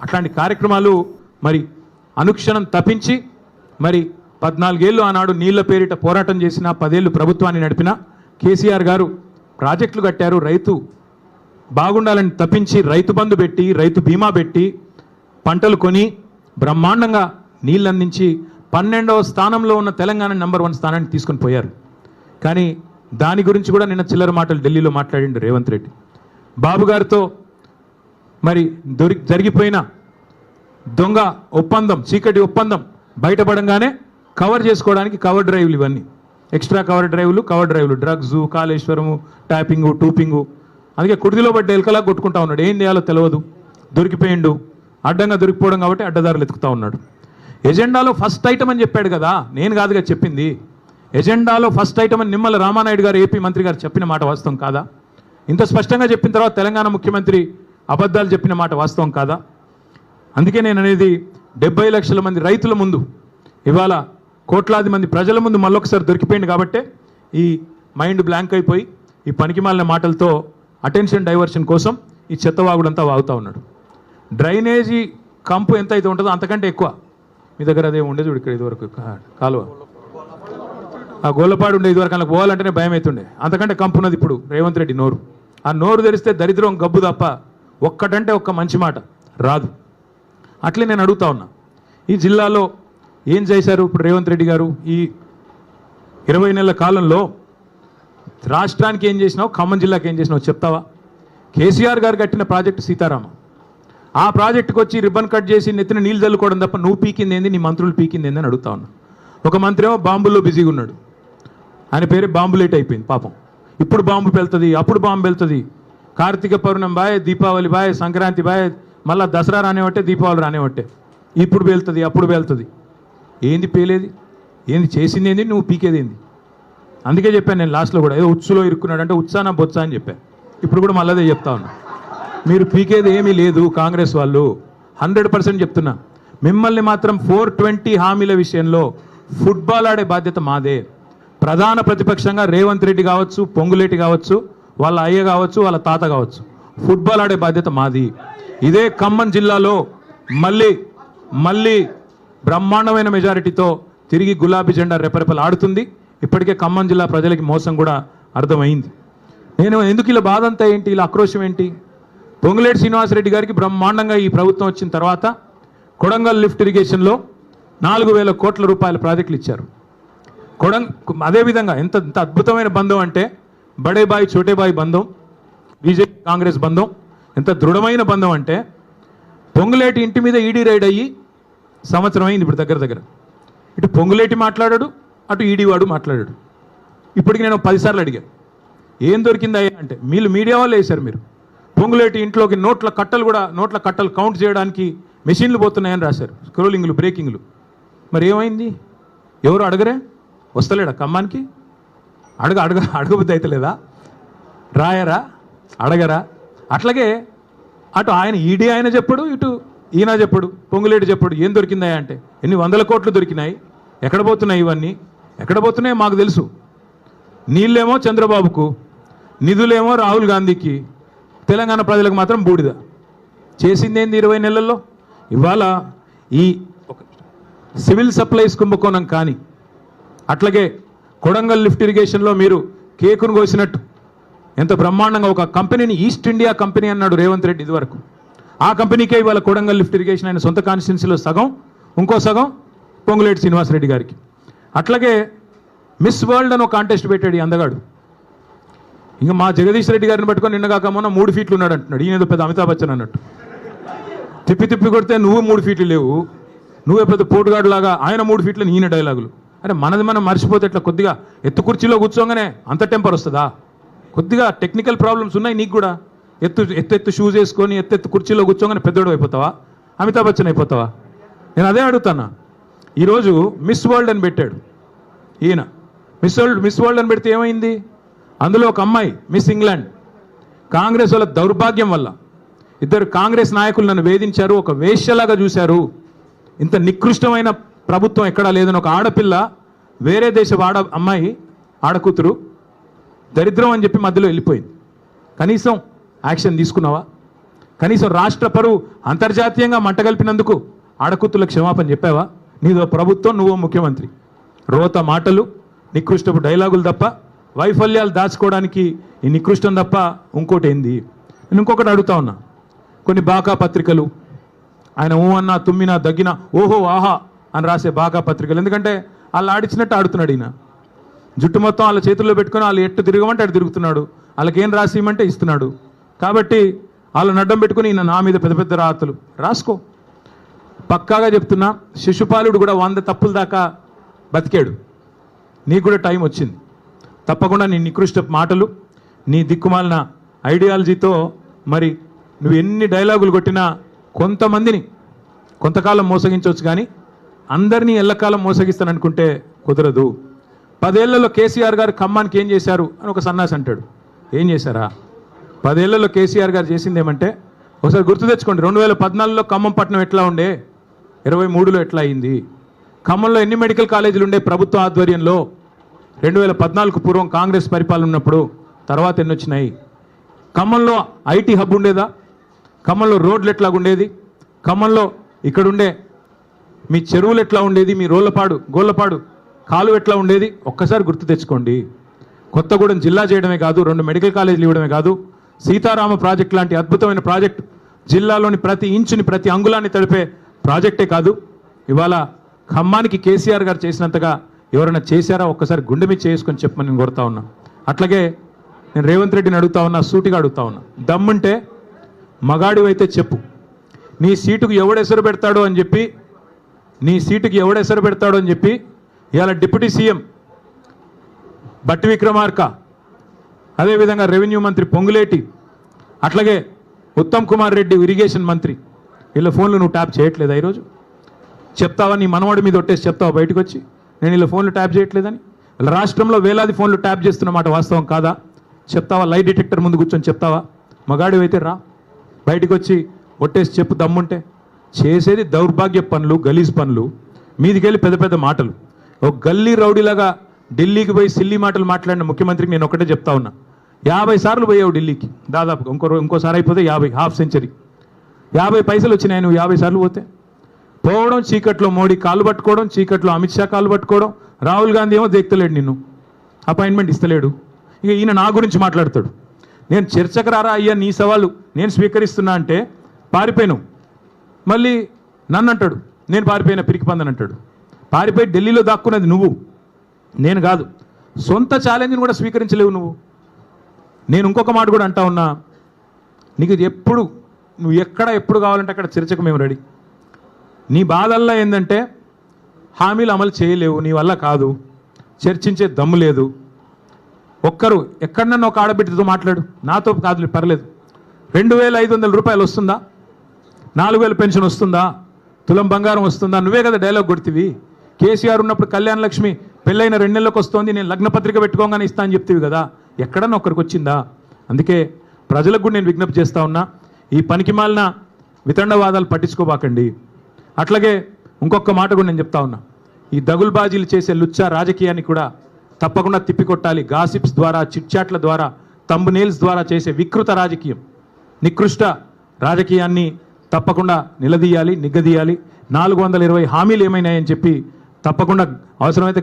అట్లాంటి కార్యక్రమాలు మరి అనుక్షణం తప్పించి మరి 14 ఏళ్ళు ఆనాడు నీళ్ల పేరిట పోరాటం చేసిన 10 ఏళ్ళు ప్రభుత్వాన్ని నడిపిన కేసీఆర్ గారు ప్రాజెక్టులు కట్టారు, రైతు బాగుండాలని తప్పించి రైతు బంధు పెట్టి రైతు బీమా పెట్టి పంటలు కొని బ్రహ్మాండంగా నీళ్ళు అందించి 12వ స్థానంలో ఉన్న తెలంగాణ నెంబర్ 1 స్థానాన్ని తీసుకొని పోయారు. కానీ దాని గురించి కూడా నిన్న చిల్లర మాటలు ఢిల్లీలో మాట్లాడిండు రేవంత్ రెడ్డి. బాబు గారితో మరి జరిగిపోయిన దొంగ ఒప్పందం, చీకటి ఒప్పందం బయటపడంగానే కవర్ చేసుకోవడానికి కవర్ డ్రైవ్లు, ఇవన్నీ ఎక్స్ట్రా కవర్ డ్రైవ్లు, డ్రగ్స్, కాళేశ్వరము, ట్యాపింగు, టూపింగు. అందుకే కుడిదిలో పడ్డ ఎలకలా కొట్టుకుంటా ఉన్నాడు. ఏం చేయాలో తెలియదు, దొరికిపోయిండు. అడ్డంగా దొరికిపోవడం కాబట్టి అడ్డదారులు ఎత్తుకుతా ఉన్నాడు. ఎజెండాలో ఫస్ట్ ఐటమ్ అని చెప్పాడు కదా, నేను కాదుగా చెప్పింది. ఎజెండాలో ఫస్ట్ ఐటమ్ అని నిమ్మల రామానాయుడు గారు ఏపీ మంత్రి గారు చెప్పిన మాట వాస్తవం కాదా? ఇంత స్పష్టంగా చెప్పిన తర్వాత తెలంగాణ ముఖ్యమంత్రి అబద్ధాలు చెప్పిన మాట వాస్తవం కాదా? అందుకే నేను అనేది 70 లక్షల మంది రైతుల ముందు, ఇవాళ కోట్లాది మంది ప్రజల ముందు మళ్ళొకసారి దొరికిపోయింది కాబట్టే ఈ మైండ్ బ్లాంక్ అయిపోయి ఈ పనికిమాలిన మాటలతో అటెన్షన్ డైవర్షన్ కోసం ఈ చెత్తవాగుడంతా వాగుతూ ఉన్నాడు. డ్రైనేజీ కంపు ఎంత అయితే ఉంటుందో అంతకంటే ఎక్కువ మీ దగ్గర అదే ఉండేది. చూడు ఇక్కడ ఇదివరకు కాలువ, ఆ గోళ్ళపాడు ఉండే ఇదివరకు అలా పోవాలంటేనే భయం అవుతుండే. అంతకంటే కంపు ఉన్నది ఇప్పుడు రేవంత్ రెడ్డి నోరు. ఆ నోరు తెరిస్తే దరిద్రం గబ్బు తప్ప ఒక్కటంటే ఒక్క మంచి మాట రాదు. అట్లే నేను అడుగుతా ఉన్నా, ఈ జిల్లాలో ఏం చేశారు ఇప్పుడు రేవంత్ రెడ్డి గారు? ఈ 20 నెలల కాలంలో రాష్ట్రానికి ఏం చేసినావు, ఖమ్మం జిల్లాకి ఏం చేసినావు చెప్తావా? కేసీఆర్ గారు కట్టిన ప్రాజెక్టు సీతారామ, ఆ ప్రాజెక్టుకు వచ్చి రిబ్బన్ కట్ చేసి నెత్తిన నీళ్ళు చల్లుకోవడం తప్ప నువ్వు పీకింది ఏంది, నీ మంత్రులు పీకింది ఏంది అని అడుగుతా ఉన్నా. ఒక మంత్రి ఏమో బాంబుల్లో బిజీగా ఉన్నాడు, ఆయన పేరే బాంబులేట్ అయిపోయింది పాపం. ఇప్పుడు బాంబు వెళ్తుంది, అప్పుడు బాంబు వెళ్తుంది. కార్తీక పౌర్ణమి బాయ్, దీపావళి బాయ్, సంక్రాంతి బాయ్, మళ్ళీ దసరా రానివట్టే, దీపావళి రానివట్టే. ఇప్పుడు పేలుతుంది, అప్పుడు పేలుతుంది. ఏంది పేలేది, ఏంది చేసింది ఏంది, నువ్వు పీకేది ఏంది? అందుకే చెప్పాను నేను లాస్ట్లో కూడా, ఏదో ఉచ్చులో ఇరుక్కున్నాడు అంటే ఉత్సాన బొత్స అని చెప్పాను. ఇప్పుడు కూడా మళ్ళీ అదే చెప్తా ఉన్నా, మీరు పీకేది ఏమీ లేదు. కాంగ్రెస్ వాళ్ళు 100% చెప్తున్నా, మిమ్మల్ని మాత్రం 420 హామీల విషయంలో ఫుట్బాల్ ఆడే బాధ్యత మాదే. ప్రధాన ప్రతిపక్షంగా రేవంత్ రెడ్డి కావచ్చు, పొంగులేటి కావచ్చు, వాళ్ళ అయ్య కావచ్చు, వాళ్ళ తాత కావచ్చు, ఫుట్బాల్ ఆడే బాధ్యత మాది. ఇదే ఖమ్మం జిల్లాలో మళ్ళీ బ్రహ్మాండమైన మెజారిటీతో తిరిగి గులాబీ జెండా రెపరెపలు ఆడుతుంది. ఇప్పటికే ఖమ్మం జిల్లా ప్రజలకి మోసం కూడా అర్థమైంది. నేను ఎందుకు ఇలా బాధ అంతా ఏంటి, ఇలా ఆక్రోశం ఏంటి? పొంగులేటి శ్రీనివాసరెడ్డి గారికి బ్రహ్మాండంగా ఈ ప్రభుత్వం వచ్చిన తర్వాత కొడంగల్ లిఫ్ట్ ఇరిగేషన్లో 4,000 కోట్ల రూపాయల ప్రాజెక్టులు ఇచ్చారు. అదేవిధంగా ఎంత అద్భుతమైన బంధం అంటే బడే బాయ్ చోటే బాయ్ బంధం, బీజేపీ కాంగ్రెస్ బంధం ఎంత దృఢమైన బంధం అంటే పొంగులేటి ఇంటి మీద ఈడీ రైడ్ అయ్యి సంవత్సరం అయింది ఇప్పుడు దగ్గర. ఇటు పొంగులేటి మాట్లాడాడు, అటు ఈడీ వాడు మాట్లాడాడు. ఇప్పటికి నేను 10 సార్లు అడిగా, ఏం దొరికిందా అంటే వీళ్ళు మీడియా వాళ్ళు వేశారు. మీరు పొంగులేటి ఇంట్లోకి నోట్ల కట్టలు కౌంట్ చేయడానికి మెషిన్లు పోతున్నాయని రాశారు, స్క్రోలింగ్లు, బ్రేకింగ్లు. మరి ఏమైంది? ఎవరు అడగరే? వస్తలేడా ఖమ్మానికి? అడగబుద్ధి అయితే లేదా? రాయరా, అడగరా? అట్లాగే అటు ఆయన ఈడీ ఆయన చెప్పడు, ఇటు ఈయన చెప్పడు, పొంగులేటి చెప్పడు. ఏం దొరికిందా అంటే ఎన్ని 100 కోట్లు దొరికినాయి, ఎక్కడ పోతున్నాయి ఇవన్నీ, ఎక్కడ పోతున్నాయో మాకు తెలుసు. నీళ్ళేమో చంద్రబాబుకు, నిధులేమో రాహుల్ గాంధీకి, తెలంగాణ ప్రజలకు మాత్రం బూడిద. చేసిందేంది 20 నెలల్లో? ఇవాళ ఈ సివిల్ సప్లైస్ కుంభకోణం కానీ, అట్లాగే కొడంగల్ లిఫ్ట్ ఇరిగేషన్లో మీరు కేకును కోసినట్టు ఎంత బ్రహ్మాండంగా ఒక కంపెనీని ఈస్ట్ ఇండియా కంపెనీ అన్నాడు రేవంత్ రెడ్డి ఇదివరకు. ఆ కంపెనీకే ఇవాళ కొడంగల్ లిఫ్ట్ ఇరిగేషన్ ఆయన సొంత కాన్స్టిట్యున్సీలో సగం, ఇంకో సగం పొంగులేటి శ్రీనివాసరెడ్డి గారికి. అట్లాగే మిస్ వరల్డ్ అని ఒక కాంటెస్ట్ పెట్టాడు ఈ అందగాడు. ఇంకా మా జగదీష్ రెడ్డి గారిని పట్టుకొని నిన్నగాక మొన్న 3 ఫీట్లు ఉన్నాడు అంటున్నాడు. ఈయన పెద్ద అమితాబ్ బచ్చన్ అన్నట్టు. తిప్పి కొడితే నువ్వు 3 ఫీట్లు లేవు, నువ్వే పెద్ద పోటుగాడు లాగా ఆయన 3 ఫీట్లు, ఈయన డైలాగులు. అరే మనది మనం మర్చిపోతే ఎట్లా? కొద్దిగా ఎత్తు కుర్చీలో కూర్చోగానే అంత టెంపర్ వస్తుందా? కొద్దిగా టెక్నికల్ ప్రాబ్లమ్స్ ఉన్నాయి నీకు కూడా. ఎత్తు షూస్ వేసుకొని ఎత్తు కుర్చీలో కూర్చోగానే పెద్దోడు అయిపోతావా, అమితాబ్ బచ్చన్ అయిపోతావా? నేను అదే అడుగుతాను. ఈరోజు మిస్ వరల్డ్ అని పెట్టాడు ఈయన. మిస్ వరల్డ్ అని పెడితే ఏమైంది? అందులో ఒక అమ్మాయి మిస్ ఇంగ్లాండ్. కాంగ్రెస్ వాళ్ళ దౌర్భాగ్యం వల్ల 2 కాంగ్రెస్ నాయకులు నన్ను వేధించారు, ఒక వేశ్యలాగా చూశారు. ఇంత నికృష్టమైన ప్రభుత్వం ఎక్కడా లేదని ఒక ఆడపిల్ల, వేరే దేశపు అమ్మాయి ఆడకూతురు దరిద్రం అని చెప్పి మధ్యలో వెళ్ళిపోయింది. కనీసం యాక్షన్ తీసుకున్నావా? కనీసం రాష్ట్ర పరువు అంతర్జాతీయంగా మంటగలిపినందుకు ఆడకూతుల క్షమాపణ చెప్పావా? నీదో ప్రభుత్వం, నువ్వో ముఖ్యమంత్రి. రోత మాటలు, నికృష్టపు డైలాగులు తప్ప, వైఫల్యాలు దాచుకోవడానికి ఈ నికృష్టం తప్ప ఇంకోటి ఏంది? నేను ఇంకొకటి అడుగుతా ఉన్నా. కొన్ని బాకా పత్రికలు, ఆయన ఊ అన్నా తుమ్మినా దగ్గినా ఓహో ఆహా అని రాసే బాకా పత్రికలు, ఎందుకంటే వాళ్ళు ఆడిచ్చినట్టు ఆడుతున్నాడు ఈయన. జుట్టు మొత్తం వాళ్ళ చేతుల్లో పెట్టుకుని వాళ్ళు ఎట్టు తిరగమంటే అటు తిరుగుతున్నాడు, వాళ్ళకి ఏం రాసి ఇవ్వమంటే ఇస్తున్నాడు. కాబట్టి వాళ్ళని అడ్డం పెట్టుకుని ఈయన నా మీద పెద్ద పెద్ద రాతలు రాసుకో. పక్కాగా చెప్తున్నా, శిశుపాలుడు కూడా 100 తప్పుల దాకా బతికాడు. నీకు కూడా టైం వచ్చింది. తప్పకుండా నీ నికృష్ట మాటలు, నీ దిక్కుమాలిన ఐడియాలజీతో మరి నువ్వు ఎన్ని డైలాగులు కొట్టినా కొంతమందిని కొంతకాలం మోసగించవచ్చు, కానీ అందరినీ ఎల్లకాలం మోసగిస్తాననుకుంటే కుదరదు. 10 ఏళ్లలో కేసీఆర్ గారు ఖమ్మానికి ఏం చేశారు అని ఒక సన్నాసి అంటాడు. ఏం చేశారా? 10 ఏళ్లలో కేసీఆర్ గారు చేసింది ఏమంటే, ఒకసారి గుర్తు తెచ్చుకోండి. 2014లో ఖమ్మం పట్టణం ఎట్లా ఉండే, 23లో ఎట్లా అయింది? ఖమ్మంలో ఎన్ని మెడికల్ కాలేజీలు ఉండే ప్రభుత్వ ఆధ్వర్యంలో 2014కు పూర్వం కాంగ్రెస్ పరిపాలన ఉన్నప్పుడు? తర్వాత ఎన్ని వచ్చినాయి? ఖమ్మంలో ఐటీ హబ్ ఉండేదా? ఖమ్మంలో రోడ్లు ఎట్లా ఉండేది? ఖమ్మంలో ఇక్కడుండే మీ చెరువులు ఎట్లా ఉండేది? మీ గోళ్ళపాడు కాలువ ఎట్లా ఉండేది? ఒక్కసారి గుర్తు తెచ్చుకోండి. కొత్తగూడెం జిల్లా చేయడమే కాదు, 2 మెడికల్ కాలేజీలు ఇవ్వడమే కాదు, సీతారామ ప్రాజెక్ట్ లాంటి అద్భుతమైన ప్రాజెక్టు, జిల్లాలోని ప్రతి ఇంచుని ప్రతి అంగుళాన్ని తడిపే ప్రాజెక్టే కాదు, ఇవాళ ఖమ్మానికి కేసీఆర్ గారు చేసినంతగా ఎవరైనా చేశారా? ఒక్కసారి గుండె మీద చేసుకొని చెప్పమని నేను కోరుతా ఉన్నా. అట్లాగే నేను రేవంత్ రెడ్డిని అడుగుతా ఉన్నా, సూటిగా అడుగుతా ఉన్నా. దమ్ముంటే మగాడివైతే చెప్పు, నీ సీటుకు ఎవడెసరు పెడతాడో అని చెప్పి ఇవాళ డిప్యూటీ సీఎం బట్టి విక్రమార్క, అదేవిధంగా రెవెన్యూ మంత్రి పొంగులేటి, అట్లాగే ఉత్తమ్ కుమార్ రెడ్డి ఇరిగేషన్ మంత్రి, వీళ్ళ ఫోన్లు నువ్వు ట్యాప్ చేయట్లేదా? ఈరోజు చెప్తావా? నీ మనవాడి మీద ఒట్టేసి చెప్తావా బయటకు వచ్చి, నేను వీళ్ళ ఫోన్లు ట్యాప్ చేయట్లేదని? వీళ్ళ రాష్ట్రంలో వేలాది ఫోన్లు ట్యాప్ చేస్తున్నమాట వాస్తవం కాదా? చెప్తావా? లై డిటెక్టర్ ముందు కూర్చొని చెప్తావా? మగాడివైతే రా, బయటకు వచ్చి ఒట్టేసి చెప్పు దమ్ముంటే. చేసేది దౌర్భాగ్య పనులు, గలీజ్ పనులు, మీదికెళ్ళి పెద్ద పెద్ద మాటలు. ఒక గల్లీ రౌడీలాగా ఢిల్లీకి పోయి సిల్లీ మాటలు మాట్లాడిన ముఖ్యమంత్రికి నేను ఒకటే చెప్తా ఉన్నా. 50 సార్లు పోయావు ఢిల్లీకి దాదాపుగా, ఇంకోసారి అయిపోతే 50, హాఫ్ సెంచరీ. 50 పైసలు వచ్చినాయి నువ్వు 50 సార్లు పోతే. పోవడం, చీకట్లో మోడీ కాలు పట్టుకోవడం, చీకట్లో అమిత్ షా కాలు పట్టుకోవడం, రాహుల్ గాంధీ ఏమో దేక్తలేడు, నిన్ను అపాయింట్మెంట్ ఇస్తలేడు. ఇక ఈయన నా గురించి మాట్లాడతాడు. నేను చర్చకు రారా అయ్యా, నీ సవాలు నేను స్వీకరిస్తున్నా అంటే పారిపోయాను. మళ్ళీ నన్ను అంటాడు నేను పారిపోయిన పిరికి పందని అంటాడు. పారిపోయి ఢిల్లీలో దాక్కున్నది నువ్వు, నేను కాదు. సొంత ఛాలెంజ్ని కూడా స్వీకరించలేవు నువ్వు. నేను ఇంకొక మాట కూడా అంటా ఉన్నా, నీకు ఎప్పుడు నువ్వు ఎప్పుడు కావాలంటే అక్కడ చర్చకు మేము రెడీ. నీ బాధల్లో ఏంటంటే హామీలు అమలు చేయలేవు, నీ వల్ల కాదు, చర్చించే దమ్ము లేదు. ఒక్కరు ఎక్కడన్నా ఒక ఆడబిడ్డతో మాట్లాడు, నాతో కాదు పర్లేదు. 2500 రూపాయలు వస్తుందా? 4000 పెన్షన్ వస్తుందా? తులం బంగారం వస్తుందా? నువ్వే కదా డైలాగ్ కొడుతీవి. కేసీఆర్ ఉన్నప్పుడు కళ్యాణ లక్ష్మి పెళ్ళైన 2 నెలలకు వస్తుంది, నేను లగ్నపత్రిక పెట్టుకోగానే ఇస్తా అని చెప్తీవి కదా, ఎక్కడన్నా ఒక్కరికి వచ్చిందా? అందుకే ప్రజలకు కూడా నేను విజ్ఞప్తి చేస్తా ఉన్నా, ఈ పనికిమాలిన వితండవాదాలు పట్టించుకోబాకండి. అట్లాగే ఇంకొక మాట కూడా నేను చెప్తా ఉన్నా, ఈ దగుల్బాజీలు చేసే లుచ్చా రాజకీయాన్ని కూడా తప్పకుండా తిప్పికొట్టాలి. గాసిప్స్ ద్వారా, చిట్చాట్ల ద్వారా, తంబునేల్స్ ద్వారా చేసే వికృత రాజకీయం, నికృష్ట రాజకీయాన్ని తప్పకుండా నిలదీయాలి, నిగ్గదీయాలి. 420 హామీలు ఏమైనాయని చెప్పి తప్పకుండా అవసరమైతే